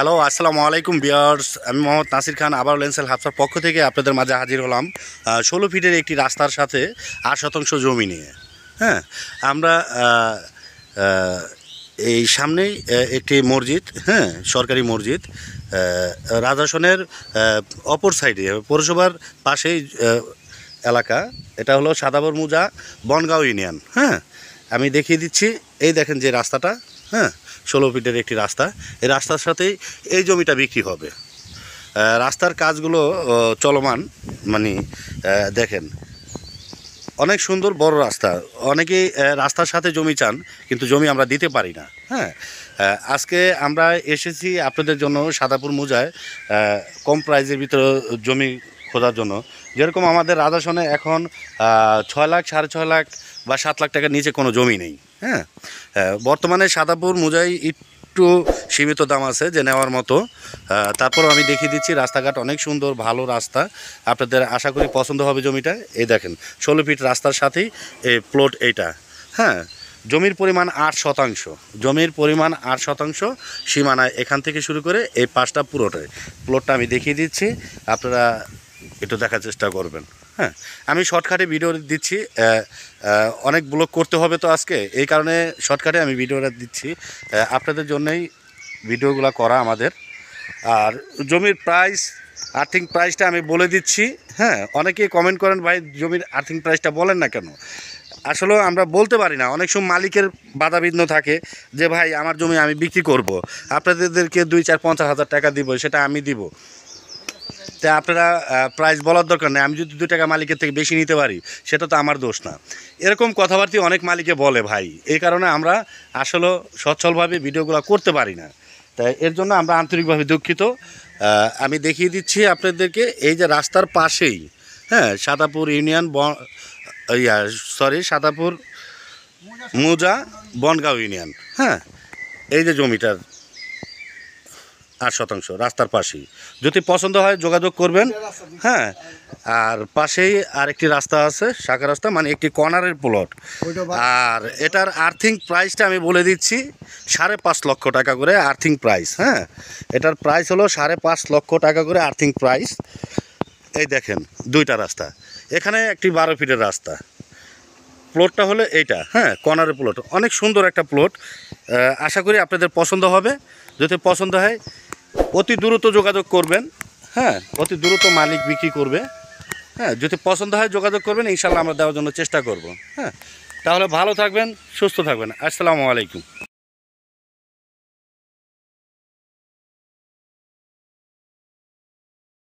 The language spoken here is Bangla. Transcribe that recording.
হ্যালো, আসসালামু আলাইকুম ভিউয়ার্স। আমি মোহাম্মদ নাসির খান আবার লেন্সেল হাবসার পক্ষ থেকে আপনাদের মাঝে হাজির হলাম 16 ফিটের একটি রাস্তার সাথে 8 শতাংশ জমি নিয়ে। হ্যাঁ, আমরা এই সামনেই একটি মসজিদ, হ্যাঁ, সরকারি মসজিদ, রাজাসনের অপর সাইডে পৌরসভার পাশেই এলাকা। এটা হলো সাদাবর মুজা বনগাঁও ইউনিয়ন। হ্যাঁ, আমি দেখিয়ে দিচ্ছি। এই দেখেন যে রাস্তাটা, হ্যাঁ, 16 ফিটের একটি রাস্তা। এই রাস্তার সাথেই এই জমিটা বিক্রি হবে। রাস্তার কাজগুলো চলমান, মানে দেখেন অনেক সুন্দর বড় রাস্তা। অনেকেই রাস্তার সাথে জমি চান, কিন্তু জমি আমরা দিতে পারি না। হ্যাঁ, আজকে আমরা এসেছি আপনাদের জন্য সাদাপুর মুজায় কম প্রাইজের ভিতরে জমি খোঁজার জন্য। যেরকম আমাদের রাজাসনে এখন 6 লাখ, 6.5 লাখ বা 7 লাখ টাকার নিচে কোনো জমি নেই। হ্যাঁ, বর্তমানে সাদাপুর মুজায় একটু সীমিত দাম আছে যে নেওয়ার মতো। তারপরও আমি দেখিয়ে দিচ্ছি রাস্তাঘাট অনেক সুন্দর, ভালো রাস্তা। আপনাদের আশা করি পছন্দ হবে জমিটা। এই দেখেন 16 ফিট রাস্তার সাথেই এই প্লট এইটা। হ্যাঁ, জমির পরিমাণ 8 শতাংশ। জমির পরিমাণ 8 শতাংশ। সীমানায় এখান থেকে শুরু করে এই পাশটা পুরোটাই। প্লটটা আমি দেখিয়ে দিচ্ছি, আপনারা একটু দেখার চেষ্টা করবেন। হ্যাঁ, আমি শর্টকাটে ভিডিও দিচ্ছি। অনেক ব্লগ করতে হবে তো আজকে, এই কারণে শর্টকাটে আমি ভিডিওটা দিচ্ছি। আপনাদের জন্যই ভিডিওগুলো করা আমাদের। আর জমির প্রাইস, আর্থিং প্রাইসটা আমি বলে দিচ্ছি। হ্যাঁ, অনেকেই কমেন্ট করেন, ভাই জমির আর্থিং প্রাইসটা বলেন না কেন। আসলে আমরা বলতে পারি না, অনেক সময় মালিকের বাধাবিঘ্ন থাকে যে ভাই আমার জমি আমি বিক্রি করব, আপনাদেরকে 2, 4, 50 হাজার টাকা দিব, সেটা আমি দিব। তা আপনারা প্রাইস বলার দরকার নেই। আমি যদি 2 টাকা মালিকের থেকে বেশি নিতে পারি, সেটা তো আমার দোষ না। এরকম কথাবার্তা অনেক মালিকে বলে ভাই। এই কারণে আমরা আসলে সচ্ছলভাবে ভিডিওগুলো করতে পারি না। তাই এর জন্য আমরা আন্তরিকভাবে দুঃখিত। আমি দেখিয়ে দিচ্ছি আপনাদেরকে, এই যে রাস্তার পাশেই, হ্যাঁ, সাদাপুর ইউনিয়ন সাদাপুর মুজা বনগাঁও ইউনিয়ন। হ্যাঁ, এই যে জমিটার 8 শতাংশ রাস্তার পাশেই। যদি পছন্দ হয় যোগাযোগ করবেন। হ্যাঁ, আর পাশেই আরেকটি রাস্তা আছে, শাখা রাস্তা, মানে একটি কর্নারের প্লট। আর এটার আর্থিং প্রাইসটা আমি বলে দিচ্ছি, 5.5 লক্ষ টাকা করে আর্থিং প্রাইস। হ্যাঁ, এটার প্রাইস হলো 5.5 লক্ষ টাকা করে আর্থিং প্রাইস। এই দেখেন 2টা রাস্তা, এখানে একটি 12 ফিটের রাস্তা। প্লটটা হলো এইটা। হ্যাঁ, কর্নারের প্লট, অনেক সুন্দর একটা প্লট। আশা করি আপনাদের পছন্দ হবে। যদি পছন্দ হয় অতি দ্রুত যোগাযোগ করবেন। হ্যাঁ, অতি দ্রুত মালিক বিক্রি করবে। হ্যাঁ, যদি পছন্দ হয় যোগাযোগ করবেন, ইনশাল্লাহ আমরা দেওয়ার জন্য চেষ্টা করব। হ্যাঁ, তাহলে ভালো থাকবেন, সুস্থ থাকবেন। আসসালামু আলাইকুম।